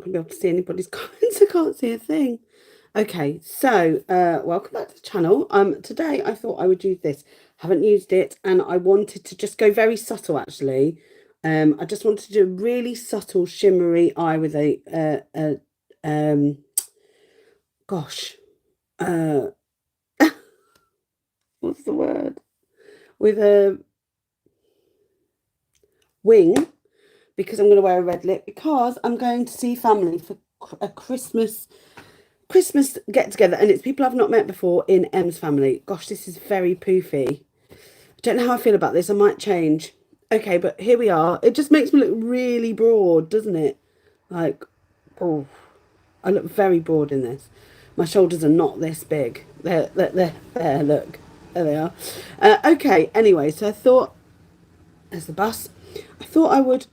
going to be able to see anybody's comments. I can't see a thing. Okay, so welcome back to the channel. Today I thought I would use this. Haven't used it, and I wanted to just go very subtle actually. I just wanted to do a really subtle shimmery eye with gosh, what's the word? With a wing, because I'm going to wear a red lip because I'm going to see family for a Christmas get together, and it's people I've not met before in Em's family. Gosh, this is very poofy. I don't know how I feel about this. I might change. Okay, but here we are. It just makes me look really broad, doesn't it? Like, oh, I look very broad in this. My shoulders are not this big. There, look. There they are. Okay, anyway, so I thought, there's the bus. I thought I would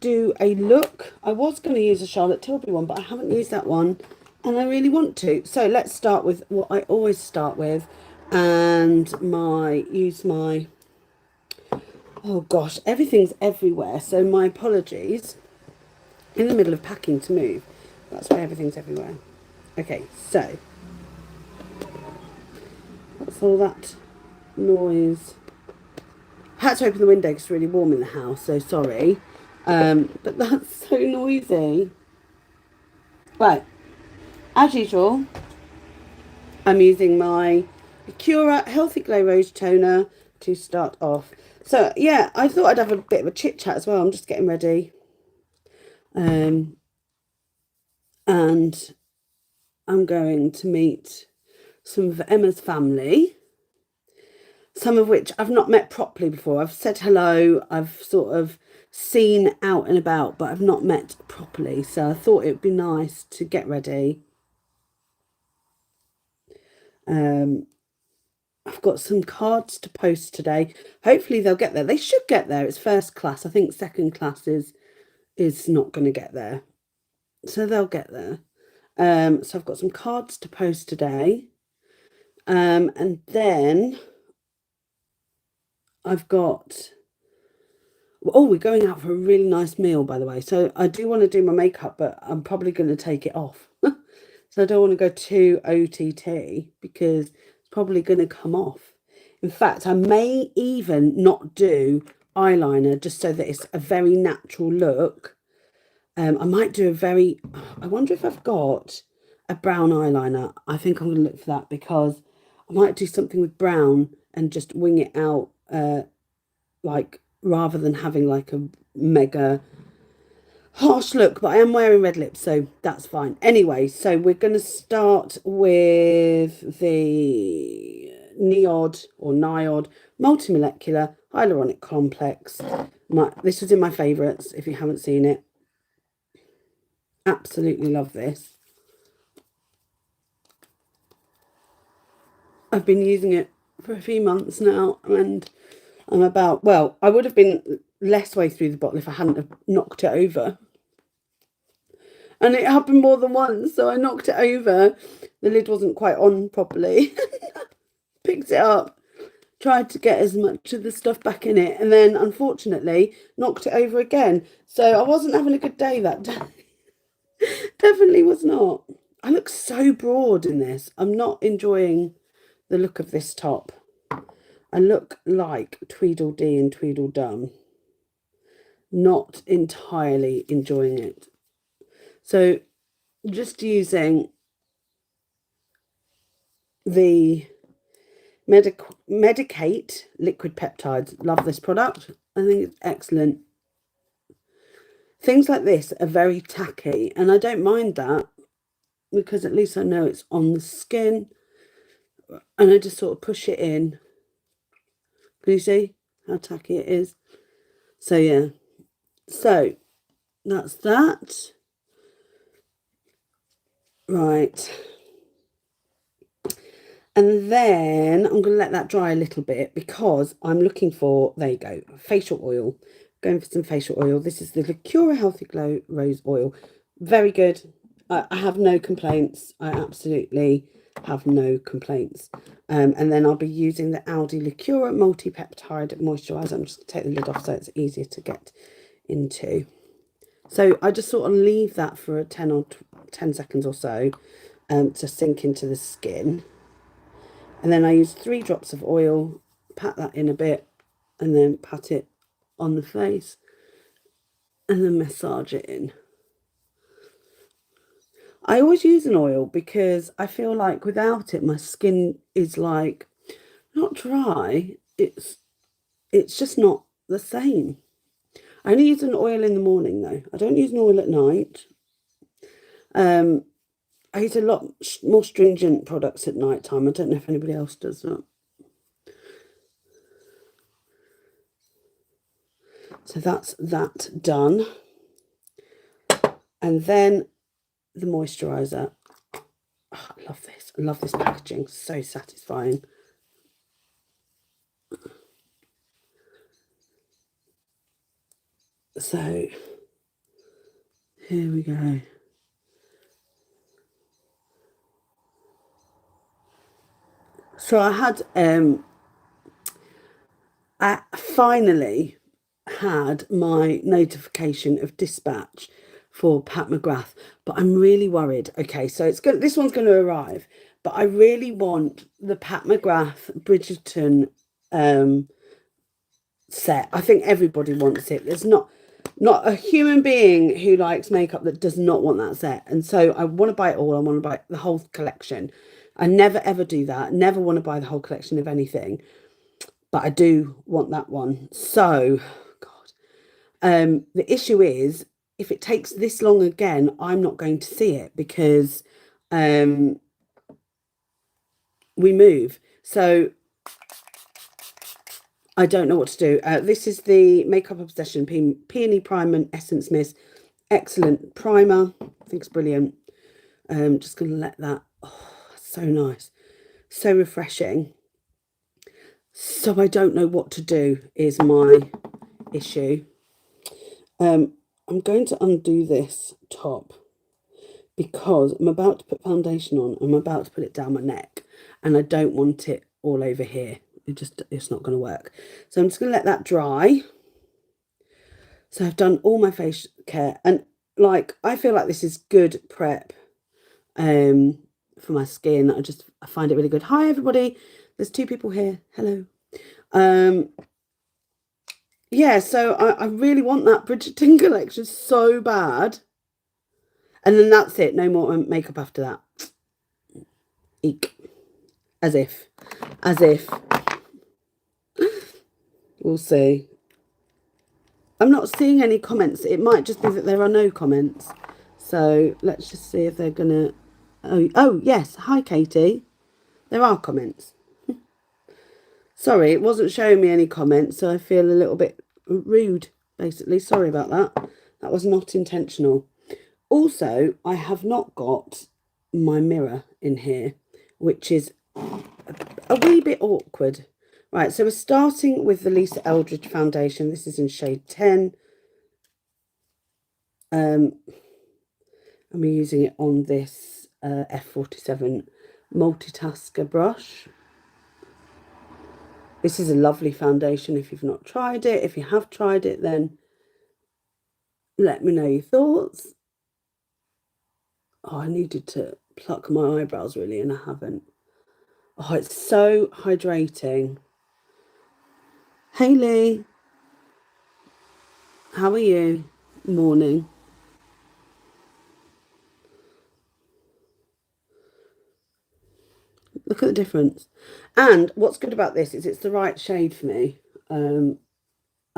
do a look. I was going to use a Charlotte Tilbury one, but I haven't used that one, and I really want to. So let's start with what I always start with, and use my, oh gosh, everything's everywhere. So my apologies. In the middle of packing to move. That's why everything's everywhere. Okay, so what's all that noise? I had to open the window because it's really warm in the house, so sorry. But that's so noisy. Right, as usual, I'm using my Becca Healthy Glow Rose Toner to start off. So yeah, I thought I'd have a bit of a chit chat as well. I'm just getting ready. And I'm going to meet some of Emma's family, some of which I've not met properly before. I've said hello, I've sort of seen out and about, but I've not met properly. So I thought it would be nice to get ready. I've got some cards to post today. Hopefully they'll get there. They should get there. It's first class. I think second class is not going to get there. So they'll get there. So I've got some cards to post today. And then I've got, oh, we're going out for a really nice meal, by the way. So I do want to do my makeup, but I'm probably going to take it off. So I don't want to go too OTT because it's probably going to come off. In fact, I may even not do eyeliner just so that it's a very natural look. I might do I wonder if I've got a brown eyeliner. I think I'm going to look for that because I might do something with brown and just wing it out, like rather than having like a mega harsh look. But I am wearing red lips, so that's fine. Anyway, so we're going to start with the Niod Multimolecular Hyaluronic Complex. This was in my favourites, if you haven't seen it. Absolutely love this. I've been using it for a few months now, and I'm about, well, I would have been less way through the bottle if I hadn't have knocked it over. And it happened more than once, so I knocked it over. The lid wasn't quite on properly. Picked it up, tried to get as much of the stuff back in it, and then unfortunately knocked it over again. So I wasn't having a good day that day. Definitely was not. I look so broad in this. I'm not enjoying the look of this top. I look like Tweedledee and Tweedledum. Not entirely enjoying it. So just using the Medicate liquid peptides. Love this product. I think it's excellent. Things like this are very tacky, and I don't mind that because at least I know it's on the skin, and I just sort of push it in. Can you see how tacky it is? So yeah, so that's that. Right. And then I'm going to let that dry a little bit because I'm looking for, there you go, facial oil. Going for some facial oil. This is the Becca Healthy Glow Rose Oil. Very good. I have no complaints. I absolutely have no complaints. And then I'll be using the Aldi Becca Multi-Peptide Moisturiser. I'm just going to take the lid off so it's easier to get into. So I just sort of leave that for a 10 seconds or so to sink into the skin. And then I use 3 drops of oil, pat that in a bit, and then pat it on the face, and then massage it in. I always use an oil because I feel like without it, my skin is like not dry. It's just not the same. I only use an oil in the morning though. I don't use an oil at night. I use a lot more stringent products at night time. I don't know if anybody else does that. So that's that done. And then the moisturiser. Oh, I love this. I love this packaging. So satisfying. So here we go. So I finally had my notification of dispatch for Pat McGrath, but I'm really worried. Okay, so this one's going to arrive, but I really want the Pat McGrath Bridgerton set. I think everybody wants it. There's not a human being who likes makeup that does not want that set. And so I want to buy it all. I want to buy the whole collection. I never ever do that. Never want to buy the whole collection of anything. But I do want that one. So, God. The issue is if it takes this long again, I'm not going to see it because we move. So I don't know what to do. This is the Makeup Obsession Peony Primer and Essence Mist. Excellent primer. I think it's brilliant. Just going to let that... Oh, so nice. So refreshing. So I don't know what to do is my issue. I'm going to undo this top because I'm about to put foundation on. I'm about to put it down my neck and I don't want it all over here. It's not going to work. So I'm just going to let that dry. So I've done all my face care and like I feel like this is good prep for my skin. I find it really good. Hi everybody. There's 2 people here. Hello. Yeah, so I really want that Bridgerton collection so bad. And then that's it. No more makeup after that. Eek. As if. We'll see. I'm not seeing any comments. It might just be that there are no comments. So let's just see if they're going to... Oh, yes. Hi, Katie. There are comments. Sorry, it wasn't showing me any comments, so I feel a little bit rude, basically. Sorry about that. That was not intentional. Also, I have not got my mirror in here, which is a wee bit awkward. Right, so we're starting with the Lisa Eldridge foundation. This is in shade 10. And we're using it on this F47 multitasker brush. This is a lovely foundation if you've not tried it. If you have tried it, then let me know your thoughts. Oh, I needed to pluck my eyebrows really, and I haven't. Oh, it's so hydrating. Hayley, how are you? Morning. Look at the difference. And what's good about this is it's the right shade for me. I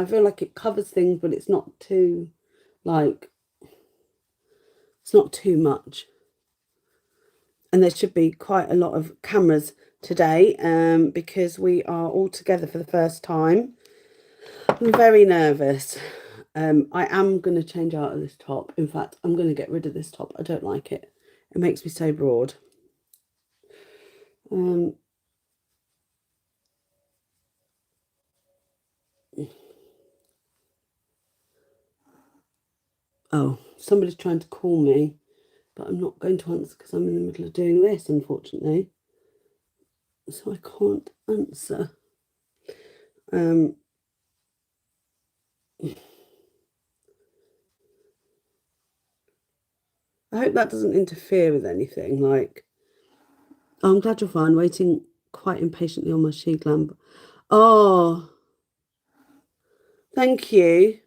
feel like it covers things, but it's not too, like, it's not too much. And there should be quite a lot of cameras today because we are all together for the first time. I'm very nervous. I am going to change out of this top. In fact, I'm going to get rid of this top. I don't like it. It makes me so broad. Oh, somebody's trying to call me, but I'm not going to answer because I'm in the middle of doing this, unfortunately. So I can't answer. I hope that doesn't interfere with anything. Like, oh, I'm glad you're fine. Waiting quite impatiently on my sheet lamp. Oh, thank you.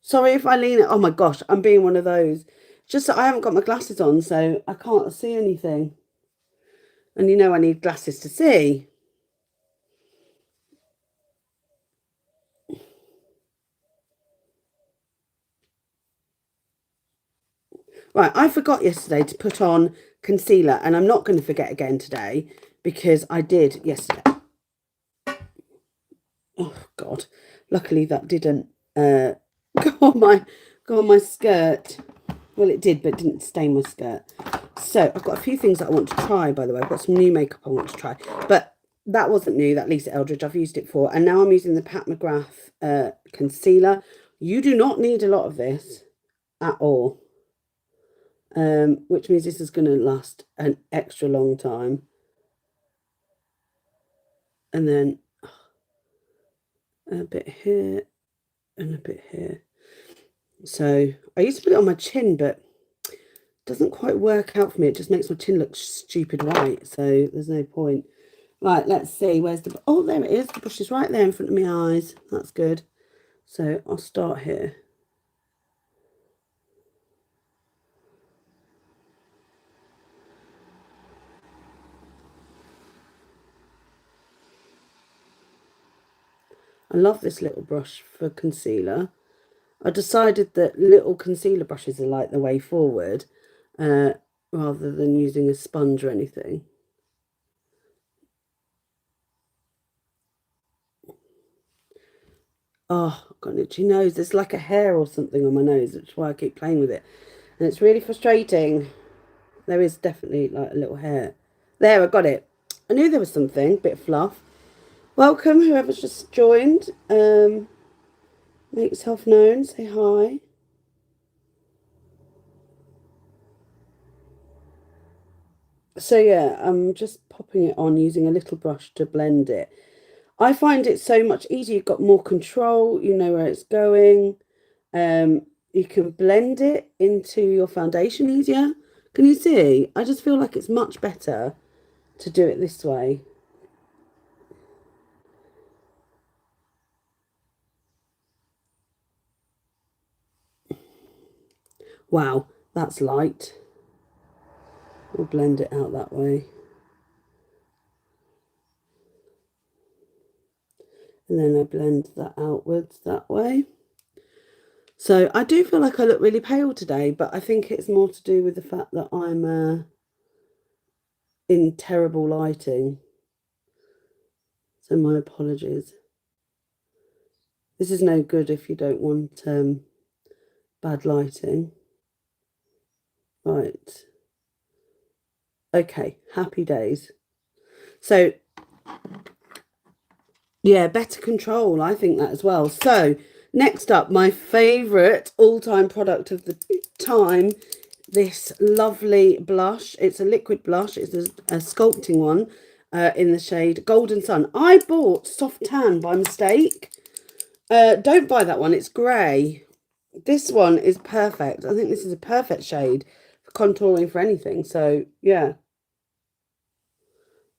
Sorry if I lean it. Oh my gosh, I'm being one of those. Just that I haven't got my glasses on, so I can't see anything. And you know I need glasses to see. Right, I forgot yesterday to put on concealer, and I'm not going to forget again today because I did yesterday. Oh God! Luckily that didn't go on my skirt. Well, it did, but it didn't stain my skirt. So I've got a few things that I want to try. By the way, I've got some new makeup I want to try, but that wasn't new. That Lisa Eldridge I've used it for, and now I'm using the Pat McGrath concealer. You do not need a lot of this at all. Which means this is going to last an extra long time. And then a bit here and a bit here. So I used to put it on my chin, but it doesn't quite work out for me. It just makes my chin look stupid white. So there's no point. Right, let's see. Where's the... Oh, there it is. The brush is right there in front of my eyes. That's good. So I'll start here. I love this little brush for concealer. I decided that little concealer brushes are like the way forward, rather than using a sponge or anything. Oh, I've got an itchy nose. There's like a hair or something on my nose, which is why I keep playing with it. And it's really frustrating. There is definitely like a little hair. There, I got it. I knew there was something, bit of fluff. Welcome, whoever's just joined. Make yourself known, say hi. So yeah, I'm just popping it on using a little brush to blend it. I find it so much easier. You've got more control, you know where it's going. You can blend it into your foundation easier. Can you see? I just feel like it's much better to do it this way. Wow, that's light. We'll blend it out that way. And then I blend that outwards that way. So I do feel like I look really pale today, but I think it's more to do with the fact that I'm in terrible lighting. So my apologies. This is no good if you don't want bad lighting. Right. Okay, happy days. So, yeah, better control. I think that as well. So, next up, my favourite all-time product of the time, this lovely blush. It's a liquid blush. It's a sculpting one in the shade Golden Sun. I bought Soft Tan by mistake. Don't buy that one. It's grey. This one is perfect. I think this is a perfect shade for contouring for anything. So, yeah.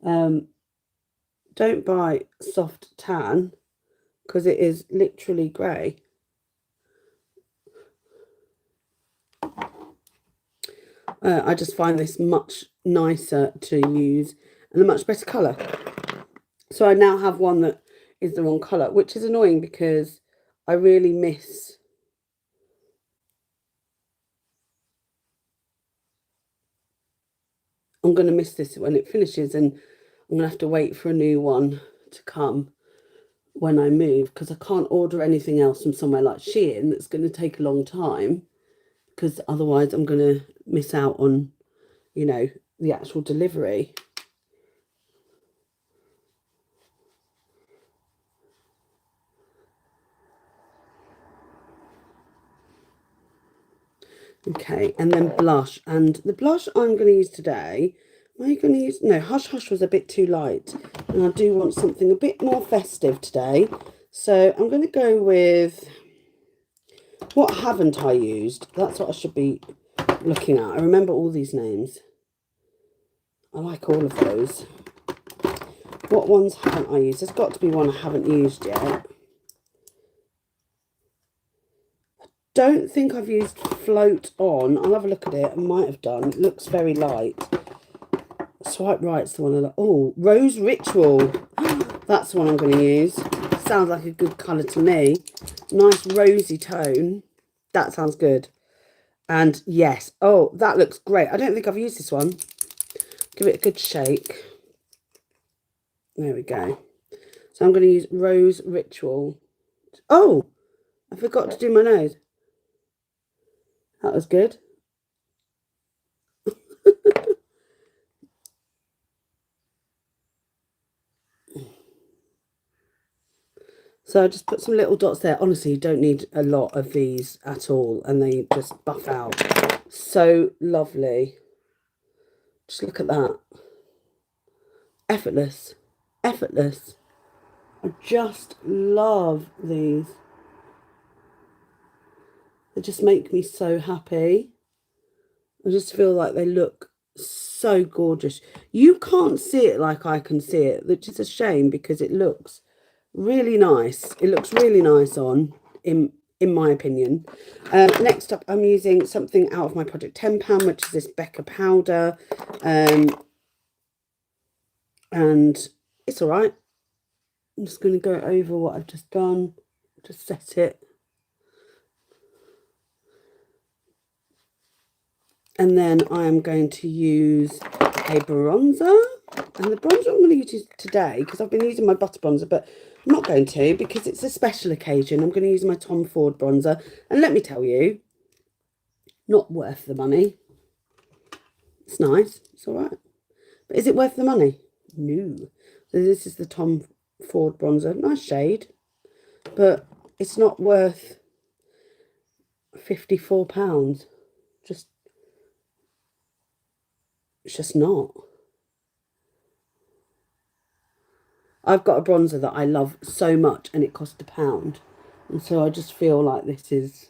Don't buy Soft Tan because it is literally grey. I just find this much nicer to use and a much better colour. So I now have one that is the wrong colour, which is annoying because I really miss... I'm going to miss this when it finishes, and I'm going to have to wait for a new one to come when I move, because I can't order anything else from somewhere like Shein. That's going to take a long time, because otherwise I'm going to miss out on, you know, the actual delivery. Okay, and then blush. And the blush I'm going to use today, am I going to use... No, Hush Hush was a bit too light. And I do want something a bit more festive today. So I'm going to go with What haven't I used? That's what I should be looking at. I remember all these names. I like all of those. What ones haven't I used? There's got to be one I haven't used yet. Don't think I've used Float On. I'll have a look at it. I might have done. It looks very light. Swipe Right's the one I like. Oh, Rose Ritual. That's the one I'm going to use. Sounds like a good colour to me. Nice rosy tone. That sounds good. And yes. Oh, that looks great. I don't think I've used this one. Give it a good shake. There we go. So I'm going to use Rose Ritual. Oh, I forgot to do my nose. That was good. So I just put some little dots there. Honestly, you don't need a lot of these at all. And they just buff out. So lovely. Just look at that. Effortless. Effortless. I just love these. They just make me so happy. I just feel like they look so gorgeous. You can't see it like I can see it, which is a shame because it looks really nice. It looks really nice on, in my opinion. Next up, I'm using something out of my Project 10 pan, which is this Becca Powder. And it's all right. I'm just going to go over what I've just done. Just set it. And then I am going to use a bronzer. And the bronzer I'm going to use today, because I've been using my butter bronzer, but I'm not going to because it's a special occasion. I'm going to use my Tom Ford bronzer. And let me tell you, not worth the money. It's nice. It's all right. But is it worth the money? No. So this is the Tom Ford bronzer. Nice shade. But it's not worth £54. It's just not. I've got a bronzer that I love so much and it cost £1. And so I just feel like this is,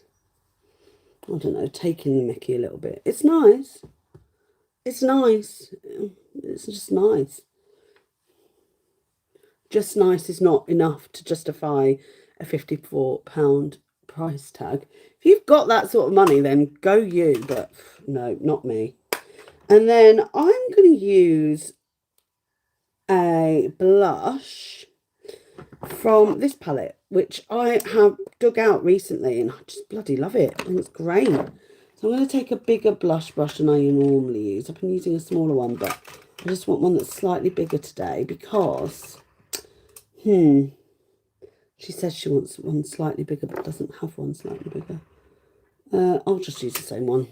I don't know, taking the mickey a little bit. It's nice. It's nice. It's just nice. Just nice is not enough to justify a £54 price tag. If you've got that sort of money, then go you. But no, not me. And then I'm going to use a blush from this palette, which I have dug out recently, and I just bloody love it. And it's great. So I'm going to take a bigger blush brush than I normally use. I've been using a smaller one, but I just want one that's slightly bigger today because, she says she wants one slightly bigger, but doesn't have one slightly bigger. I'll just use the same one.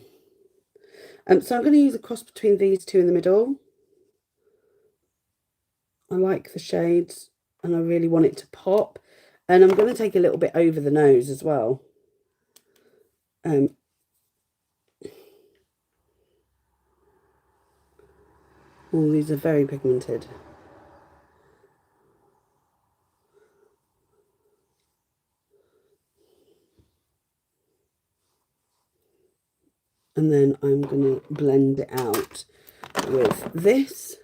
So I'm going to use a cross between these two in the middle. I like the shades and I really want it to pop. And I'm going to take a little bit over the nose as well. All these are very pigmented. And then I'm going to blend it out with this.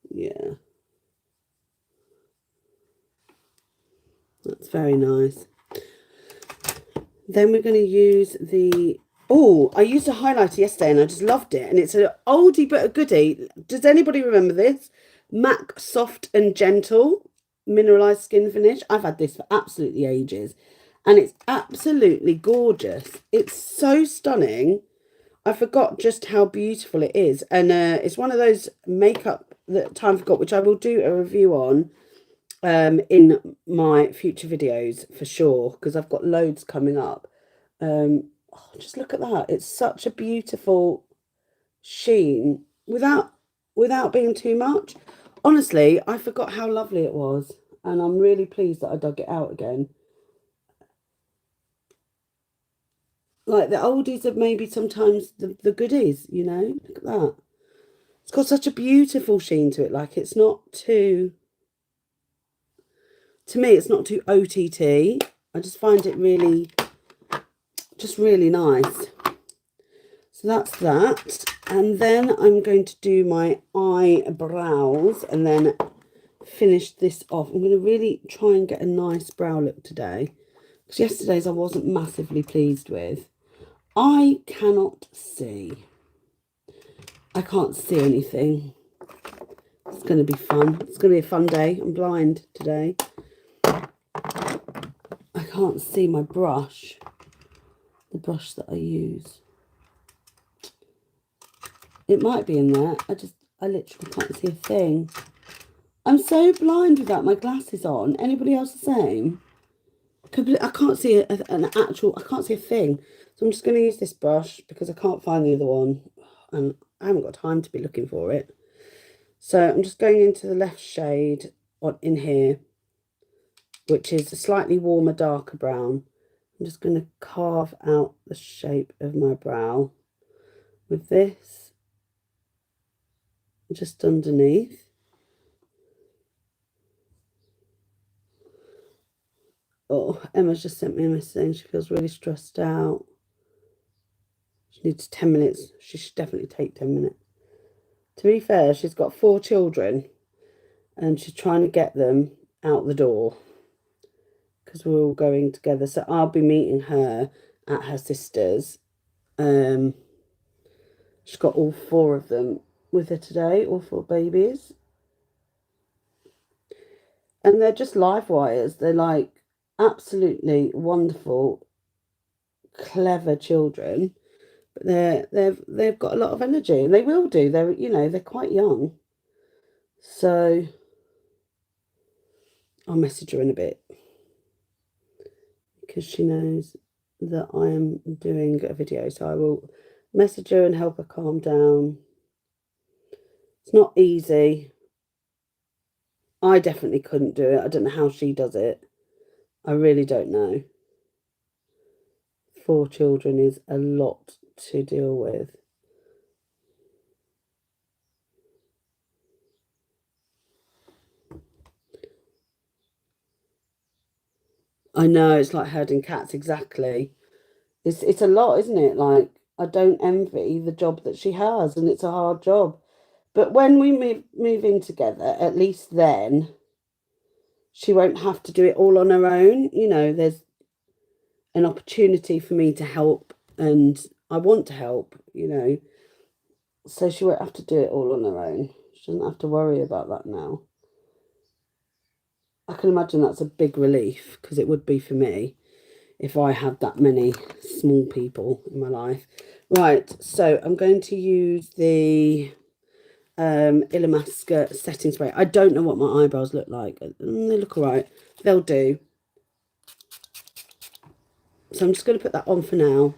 Yeah. That's very nice. Then we're going to use the... Oh, I used a highlighter yesterday and I just loved it. And it's an oldie but a goodie. Does anybody remember this? MAC Soft and Gentle Mineralized Skin Finish. I've had this for absolutely ages. And it's absolutely gorgeous. It's so stunning. I forgot just how beautiful it is. And it's one of those makeup that time forgot, which I will do a review on in my future videos for sure, because I've got loads coming up. Just look at that. It's such a beautiful sheen without being too much. Honestly, I forgot how lovely it was. And I'm really pleased that I dug it out again. Like the oldies are maybe sometimes the goodies, you know. Look at that. It's got such a beautiful sheen to it. Like it's not too to me, it's not too OTT. I just find it really, just really nice. So that's that. And then I'm going to do my eyebrows and then finish this off. I'm going to really try and get a nice brow look today, because yesterday's I wasn't massively pleased with. I cannot see. I can't see anything. It's going to be fun. It's going to be a fun day. I'm blind today. I can't see my brush. The brush that I use. It might be in there. I literally can't see a thing. I'm so blind without my glasses on. Anybody else the same? I can't see I can't see a thing. So I'm just going to use this brush because I can't find the other one. And I haven't got time to be looking for it. So I'm just going into the left shade in here, which is a slightly warmer, darker brown. I'm just going to carve out the shape of my brow with this, just underneath. Oh, Emma's just sent me a message saying she feels really stressed out. She needs 10 minutes. She should definitely take 10 minutes. To be fair, she's got 4 children and she's trying to get them out the door because we're all going together. So I'll be meeting her at her sister's. She's got all 4 of them with her today, all 4 babies. And they're just live wires. They're like absolutely wonderful, clever children. But they've got a lot of energy, and they will do. They're quite young. So I'll message her in a bit because she knows that I am doing a video. So I will message her and help her calm down. It's not easy. I definitely couldn't do it. I don't know how she does it. I really don't know. 4 children is a lot to deal with. I know, it's like herding cats, exactly. It's a lot, isn't it? Like, I don't envy the job that she has, and it's a hard job. But when we move in together, at least then she won't have to do it all on her own. There's an opportunity for me to help, and I want to help, so she won't have to do it all on her own. She doesn't have to worry about that now. I can imagine that's a big relief, because it would be for me if I had that many small people in my life. Right, so I'm going to use the Illamasqua setting spray. I don't know what my eyebrows look like. They look all right. They'll do. So I'm just going to put that on for now.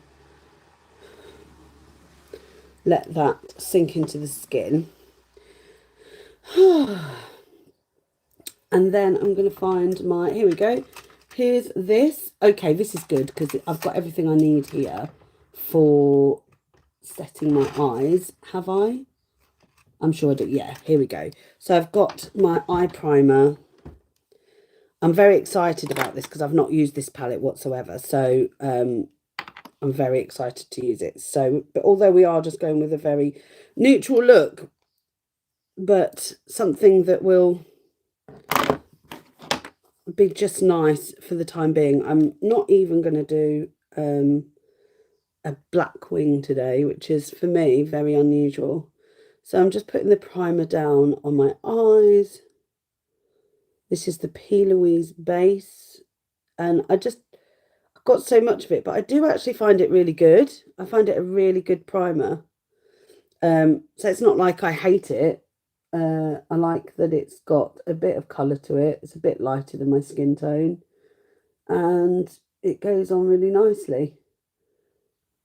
Let that sink into the skin. And then I'm going to find my, here we go. Here's this. Okay, this is good because I've got everything I need here for setting my eyes. Have I? I'm sure I do. Yeah, here we go. So I've got my eye primer. I'm very excited about this because I've not used this palette whatsoever. So I'm very excited to use it. So, but although we are just going with a very neutral look, but something that will be just nice for the time being. I'm not even going to do a black wing today, which is for me very unusual. So I'm just putting the primer down on my eyes. This is the P. Louise base, and I've got so much of it, but I do actually find it really good. I find it a really good primer. So it's not like I hate it. I like that it's got a bit of colour to it. It's a bit lighter than my skin tone, and it goes on really nicely.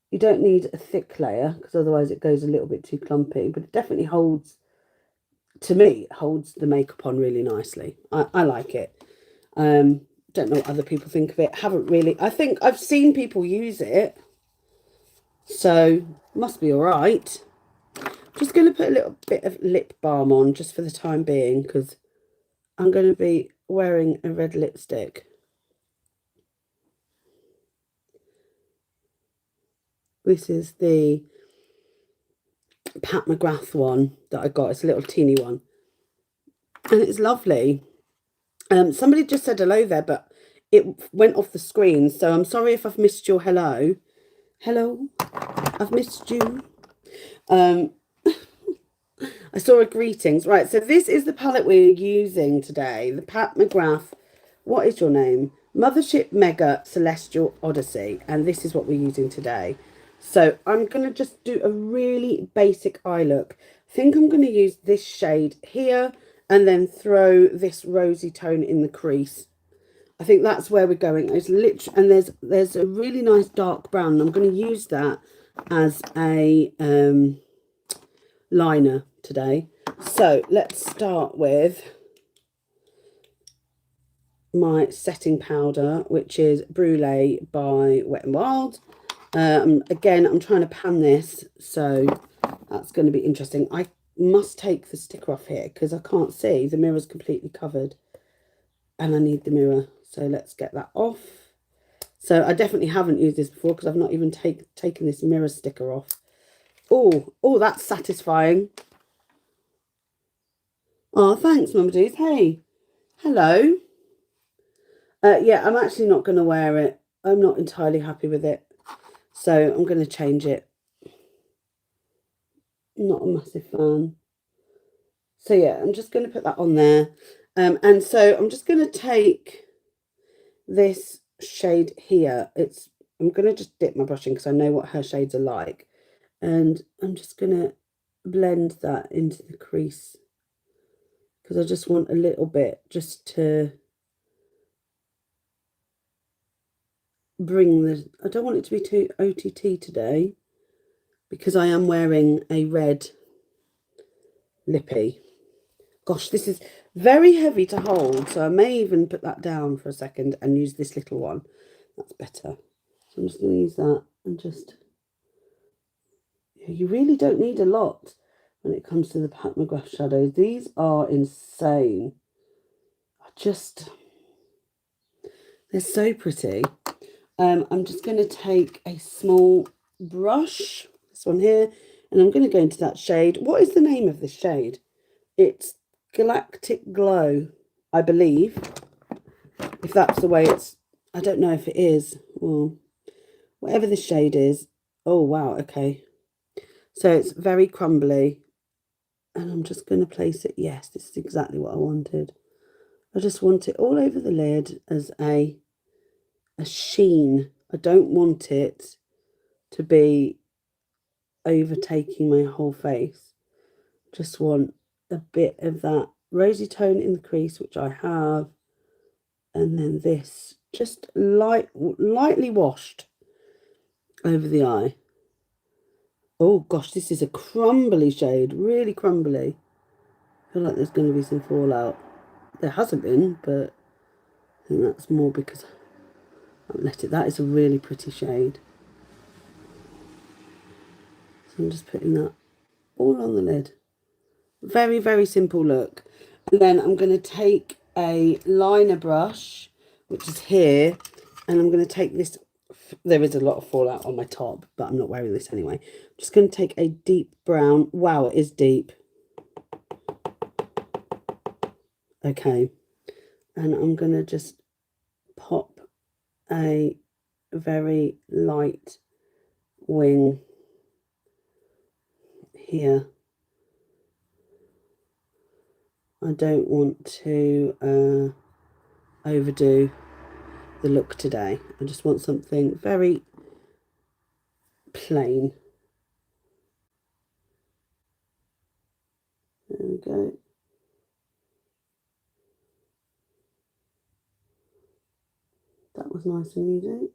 You don't need a thick layer because otherwise it goes a little bit too clumpy, but it definitely holds, to me, it holds the makeup on really nicely. I like it. Don't know what other people think of it. Haven't really. I think I've seen people use it, so must be all right. Just going to put a little bit of lip balm on just for the time being because I'm going to be wearing a red lipstick. This is the Pat McGrath one that I got. It's a little teeny one. And it's lovely. Somebody just said hello there, but it went off the screen. So I'm sorry if I've missed your hello. Hello, I've missed you. I saw a greetings. Right, so this is the palette we're using today. The Pat McGrath, what is your name? Mothership Mega Celestial Odyssey. And this is what we're using today. So I'm going to just do a really basic eye look. I think I'm going to use this shade here and then throw this rosy tone in the crease. I think that's where we're going. It's literally, and there's a really nice dark brown. And I'm going to use that as a liner today. So let's start with my setting powder, which is Brulee by Wet n Wild. Again, I'm trying to pan this, so that's going to be interesting. I must take the sticker off here because I can't see. The mirror's completely covered and I need the mirror. So let's get that off. So I definitely haven't used this before because I've not even taken this mirror sticker off. Oh, that's satisfying. Oh, thanks, Mum Dudes. Hey, hello. Yeah, I'm actually not going to wear it. I'm not entirely happy with it. So I'm going to change it. Not a massive fan. So yeah, I'm just going to put that on there. And so I'm just going to take this shade here. I'm going to just dip my brush in because I know what her shades are like. And I'm just going to blend that into the crease because I just want a little bit just to bring the, I don't want it to be too OTT today because I am wearing a red lippy. Gosh, this is very heavy to hold, so I may even put that down for a second and use this little one. That's better. So I'm just going to use that and just, you really don't need a lot when it comes to the Pat McGrath shadows. These are insane. They're so pretty. I'm just going to take a small brush, this one here, and I'm going to go into that shade. What is the name of this shade? It's Galactic Glow, I believe. If that's the way it's, I don't know if it is. Well, whatever the shade is. Oh, wow, okay. So it's very crumbly. And I'm just going to place it. Yes, this is exactly what I wanted. I just want it all over the lid as a sheen. I don't want it to be overtaking my whole face. Just want a bit of that rosy tone in the crease, which I have. And then this just lightly washed over the eye. Oh gosh, this is a crumbly shade, really crumbly. I feel like there's going to be some fallout. There hasn't been, but I think that's more because I haven't let it. That is a really pretty shade. So I'm just putting that all on the lid. Very, very simple look. And then I'm going to take a liner brush, which is here, and I'm going to take this. There is a lot of fallout on my top, but I'm not wearing this anyway. I'm just going to take a deep brown. Wow, it is deep. Okay. And I'm going to just pop a very light wing here. I don't want to overdo the look today. I just want something very plain. There we go. That was nice and easy.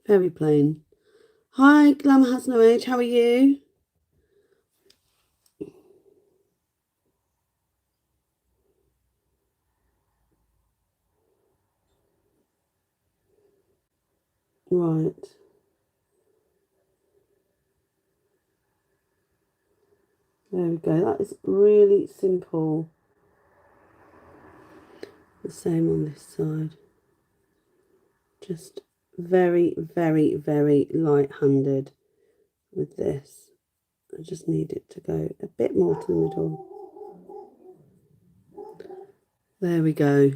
Very plain. Hi, Glamour Has No Age. How are you? Right. There we go. That is really simple. The same on this side. Just very, very, very light-handed with this. I just need it to go a bit more to the middle. There we go.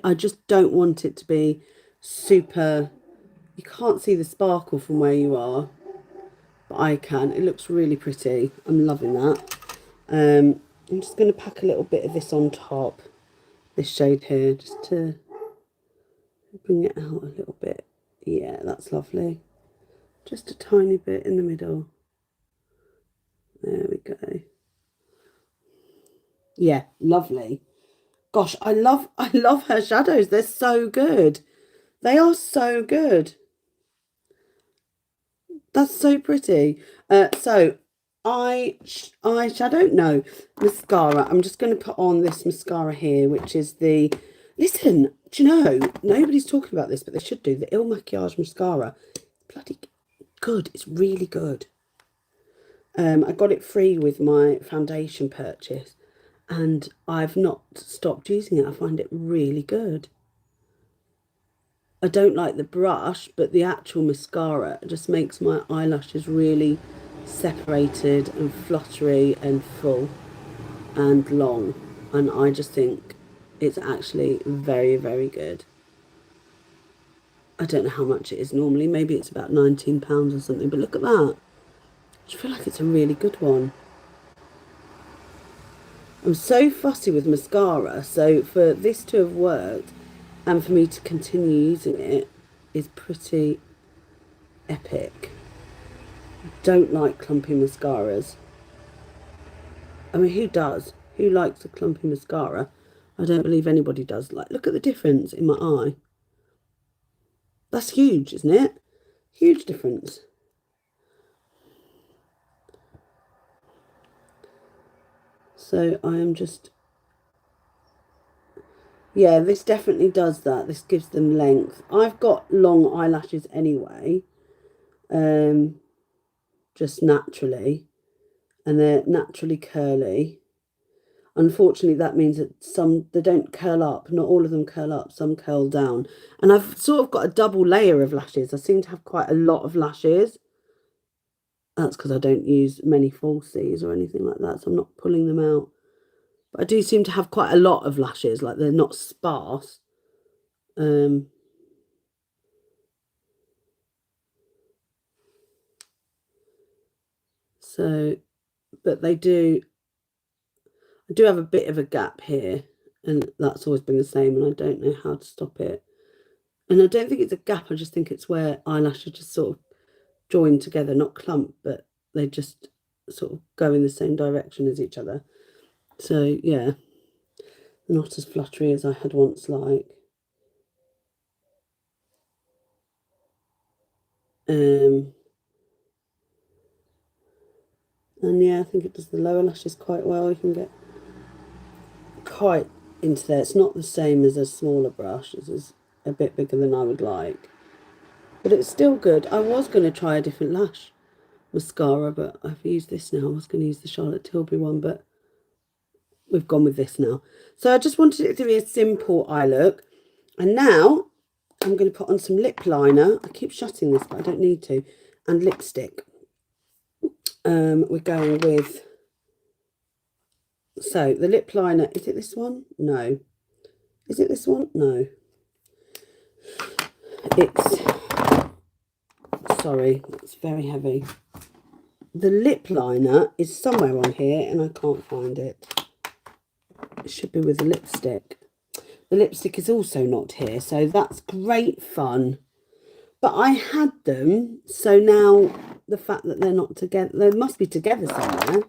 I just don't want it to be super, you can't see the sparkle from where you are, but I can. It looks really pretty. I'm loving that. I'm just going to pack a little bit of this on top, this shade here, just to bring it out a little bit. Yeah, that's lovely. Just a tiny bit in the middle. There we go. Yeah, lovely. Gosh, I love her shadows. They're so good. They are so good. That's so pretty. So eyeshadow, no, mascara. I'm just going to put on this mascara here, which is the, listen, do you know, nobody's talking about this, but they should do, the Il Makiage mascara. Bloody good. It's really good. I got it free with my foundation purchase, and I've not stopped using it. I find it really good. I don't like the brush, but the actual mascara just makes my eyelashes really separated and fluttery and full and long. And I just think it's actually very, very good. I don't know how much it is normally. Maybe it's about £19 or something, but look at that. I feel like it's a really good one. I'm so fussy with mascara, so for this to have worked and for me to continue using it is pretty epic. I don't like clumpy mascaras. I mean, who does? Who likes a clumpy mascara? I don't believe anybody does. Like, look at the difference in my eye. That's huge, isn't it? Huge difference. So I am just, yeah, this definitely does that. This gives them length. I've got long eyelashes anyway, just naturally, and they're naturally curly. Unfortunately, that means that some, they don't curl up. Not all of them curl up. Some curl down. And I've sort of got a double layer of lashes. I seem to have quite a lot of lashes. That's because I don't use many falsies or anything like that, so I'm not pulling them out. But I do seem to have quite a lot of lashes, like they're not sparse. So, but they do, I do have a bit of a gap here, and that's always been the same, and I don't know how to stop it. And I don't think it's a gap, I just think it's where eyelashes just sort of join together, not clump, but they just sort of go in the same direction as each other. So yeah, not as fluttery as I had once liked. And yeah, I think it does the lower lashes quite well. You can get quite into there. It's not the same as a smaller brush. This is a bit bigger than I would like, but it's still good. I was going to try a different lash mascara, but I've used this now. I was going to use the Charlotte Tilbury one, but we've gone with this now. So I just wanted it to be a simple eye look. And now I'm going to put on some lip liner. I keep shutting this, but I don't need to. And lipstick. We're going with, so the lip liner, is it this one? No. Is it this one? No. It's, sorry, it's very heavy. The lip liner is somewhere on here and I can't find it. It should be with the lipstick. The lipstick is also not here, so that's great fun. But I had them, so now the fact that they're not together, they must be together somewhere.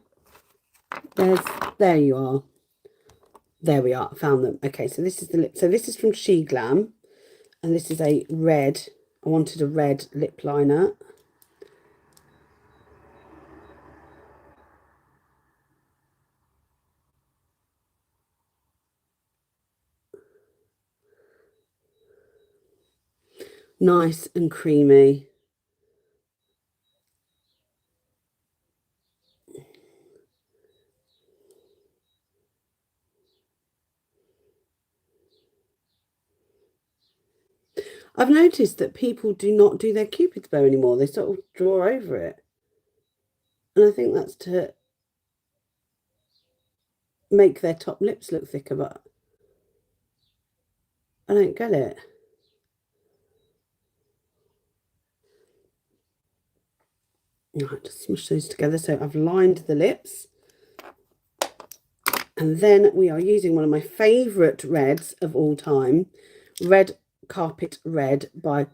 There you are. There we are, found them. Okay, so this is the lip. So this is from She Glam, and this is a red. I wanted a red lip liner. Nice and creamy. I've noticed that people do not do their Cupid's bow anymore. They sort of draw over it. And I think that's to make their top lips look thicker, but I don't get it. Right, just smush those together. So I've lined the lips. And then we are using one of my favourite reds of all time, Red Carpet Red by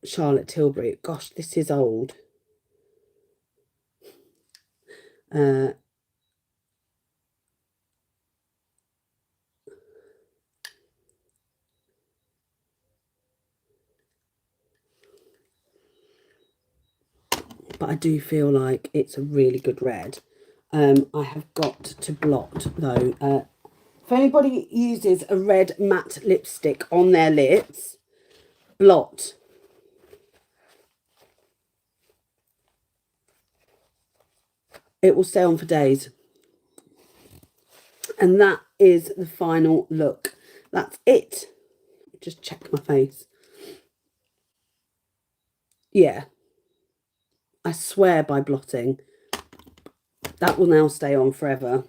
Charlotte Tilbury. Gosh, this is old. But I do feel like it's a really good red. I have got to blot though. If anybody uses a red matte lipstick on their lips, blot. It will stay on for days. And that is the final look. That's it. Just check my face. Yeah. I swear by blotting. That will now stay on forever.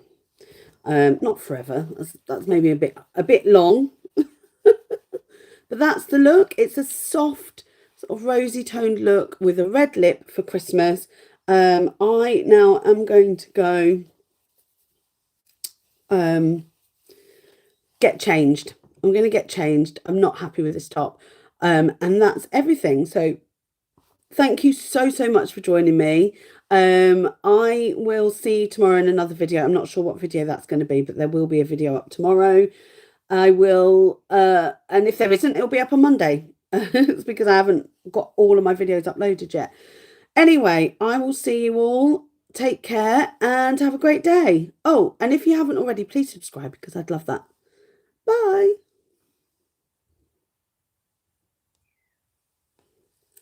Not forever. That's maybe a bit long. But that's the look. It's a soft, sort of rosy toned look with a red lip for Christmas. I now am going to go get changed. I'm going to get changed. I'm not happy with this top. And that's everything. So thank you so much for joining me. I will see you tomorrow in another video. I'm not sure what video that's going to be, but there will be a video up tomorrow. I will, and if there isn't, it'll be up on Monday. It's because I haven't got all of my videos uploaded yet. Anyway, I will see you all. Take care and have a great day. Oh, and if you haven't already, please subscribe because I'd love that. Bye.